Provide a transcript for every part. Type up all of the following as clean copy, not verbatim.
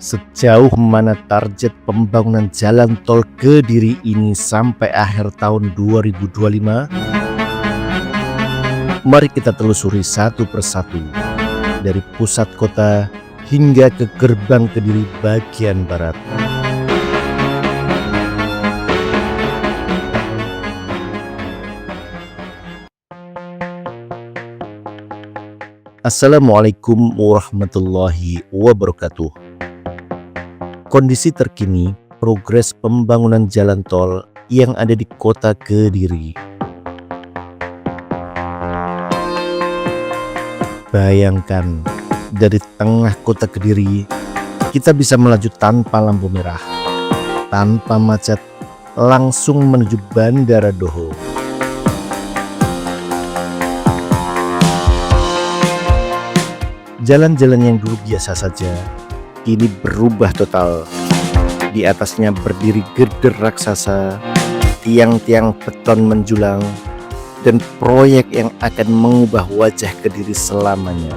Sejauh mana target pembangunan jalan tol Kediri ini sampai akhir tahun 2025? Mari kita telusuri satu persatu, dari pusat kota hingga ke gerbang Kediri bagian barat. Assalamualaikum warahmatullahi wabarakatuh. Kondisi terkini progres pembangunan jalan tol yang ada di kota Kediri. Bayangkan, dari tengah kota Kediri, kita bisa melaju tanpa lampu merah, tanpa macet, langsung menuju Bandara Doho. Jalan-jalan yang dulu biasa saja, kini berubah total. Di atasnya berdiri geder raksasa, tiang-tiang beton menjulang, dan proyek yang akan mengubah wajah Kediri selamanya.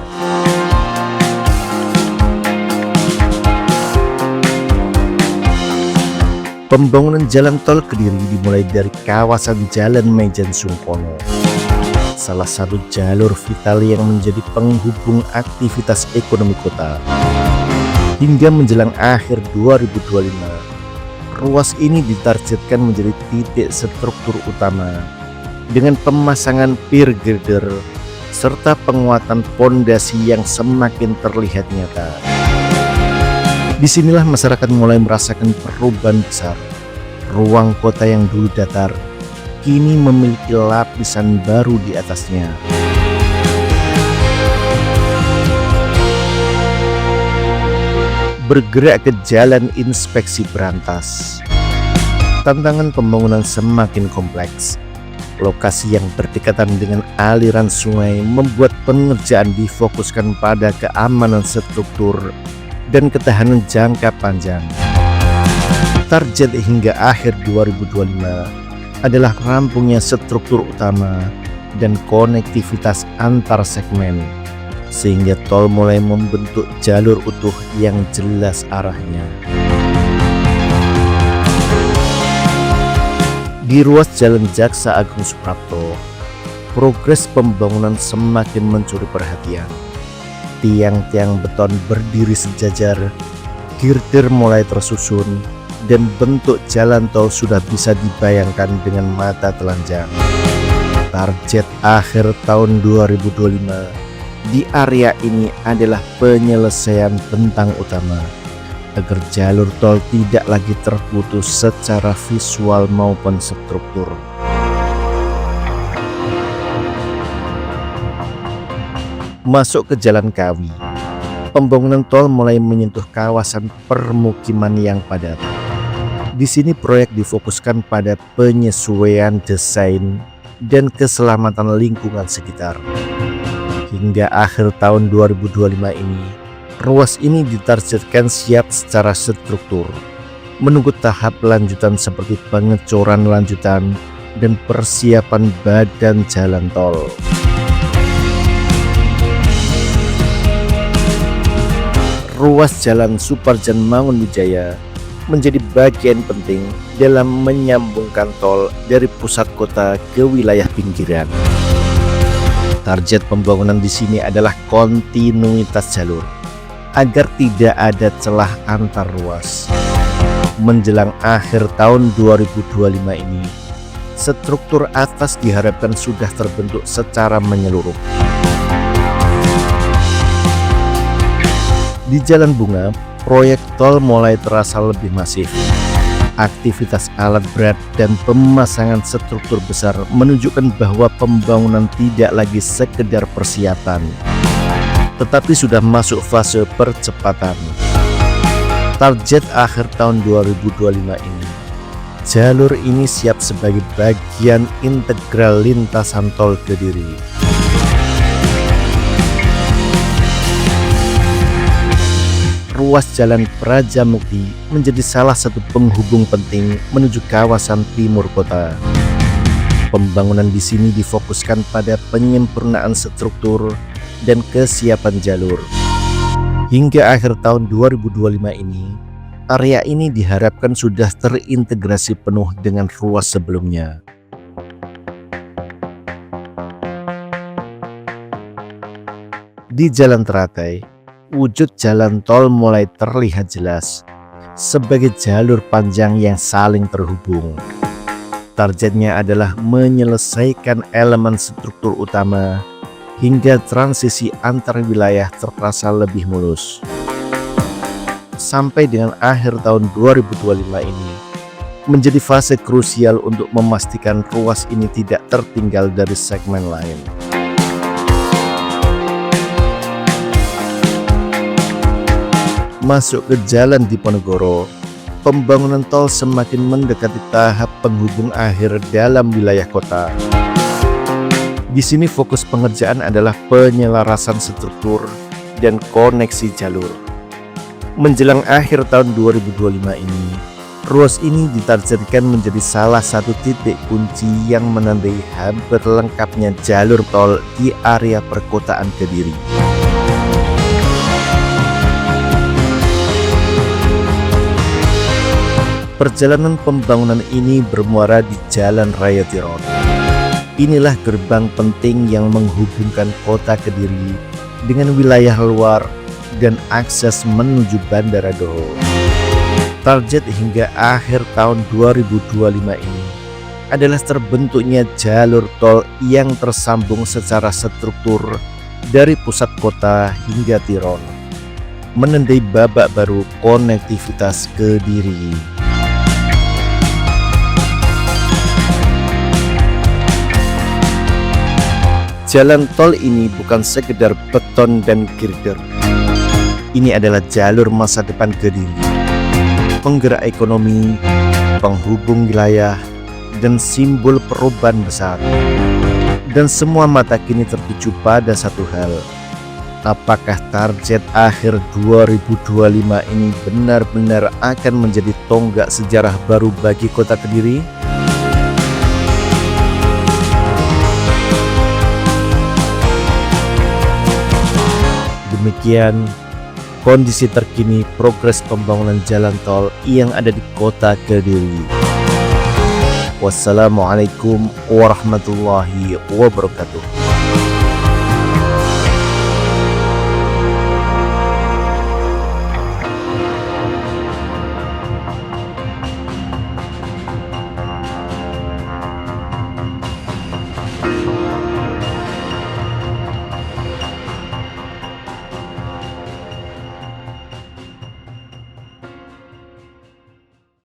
Pembangunan jalan tol Kediri dimulai dari kawasan Jalan Mejen Sungkono, salah satu jalur vital yang menjadi penghubung aktivitas ekonomi kota. Hingga menjelang akhir 2025, ruas ini ditargetkan menjadi titik struktur utama dengan pemasangan pier girder serta penguatan pondasi yang semakin terlihat nyata. Disinilah masyarakat mulai merasakan perubahan besar. Ruang kota yang dulu datar kini memiliki lapisan baru di atasnya. Bergerak ke jalan inspeksi berantas. Tantangan pembangunan semakin kompleks. Lokasi yang berdekatan dengan aliran sungai membuat pengerjaan difokuskan pada keamanan struktur dan ketahanan jangka panjang. Target hingga akhir 2025 adalah rampungnya struktur utama dan konektivitas antar segmen, sehingga tol mulai membentuk jalur utuh yang jelas arahnya. Di ruas Jalan Jaksa Agung Suprapto, progres pembangunan semakin mencuri perhatian. Tiang-tiang beton berdiri sejajar, girder mulai tersusun, dan bentuk jalan tol sudah bisa dibayangkan dengan mata telanjang. Target akhir tahun 2025 di area ini adalah penyelesaian bentang utama agar jalur tol tidak lagi terputus secara visual maupun struktur. Masuk ke Jalan Kawi, pembangunan tol mulai menyentuh kawasan permukiman yang padat. Di sini proyek difokuskan pada penyesuaian desain dan keselamatan lingkungan sekitar. Hingga akhir tahun 2025 ini, ruas ini ditargetkan siap secara struktur, menunggu tahap lanjutan seperti pengecoran lanjutan dan persiapan badan jalan tol. Ruas Jalan Suparjan Mangunwijaya menjadi bagian penting dalam menyambungkan tol dari pusat kota ke wilayah pinggiran. Target pembangunan di sini adalah kontinuitas jalur agar tidak ada celah antar ruas. Menjelang akhir tahun 2025 ini, struktur atas diharapkan sudah terbentuk secara menyeluruh. Di Jalan Bunga, proyek tol mulai terasa lebih masif. Aktivitas alat berat dan pemasangan struktur besar menunjukkan bahwa pembangunan tidak lagi sekedar persiapan, tetapi sudah masuk fase percepatan. Target akhir tahun 2025 ini, jalur ini siap sebagai bagian integral lintasan tol Kediri. Ruas Jalan Prajamukti menjadi salah satu penghubung penting menuju kawasan timur kota. Pembangunan di sini difokuskan pada penyempurnaan struktur dan kesiapan jalur. Hingga akhir tahun 2025 ini, area ini diharapkan sudah terintegrasi penuh dengan ruas sebelumnya. Di Jalan Teratai, wujud jalan tol mulai terlihat jelas sebagai jalur panjang yang saling terhubung. Targetnya adalah menyelesaikan elemen struktur utama hingga transisi antar wilayah terasa lebih mulus. Sampai dengan akhir tahun 2025 ini menjadi fase krusial untuk memastikan ruas ini tidak tertinggal dari segmen lain. Masuk ke Jalan Diponegoro, pembangunan tol semakin mendekati tahap penghubung akhir dalam wilayah kota. Di sini fokus pengerjaan adalah penyelarasan struktur dan koneksi jalur. Menjelang akhir tahun 2025 ini, ruas ini ditargetkan menjadi salah satu titik kunci yang menandai hampir lengkapnya jalur tol di area perkotaan Kediri. Perjalanan pembangunan ini bermuara di Jalan Raya Tiron. Inilah gerbang penting yang menghubungkan kota Kediri dengan wilayah luar dan akses menuju Bandara Doho. Target hingga akhir tahun 2025 ini adalah terbentuknya jalur tol yang tersambung secara struktur dari pusat kota hingga Tiron, menandai babak baru konektivitas Kediri. Jalan tol ini bukan sekedar beton dan girder. Ini adalah jalur masa depan Kediri, penggerak ekonomi, penghubung wilayah, dan simbol perubahan besar. Dan semua mata kini tertuju pada satu hal. Apakah target akhir 2025 ini benar-benar akan menjadi tonggak sejarah baru bagi kota Kediri? Demikian kondisi terkini progres pembangunan jalan tol yang ada di kota Kediri. Wassalamualaikum warahmatullahi wabarakatuh.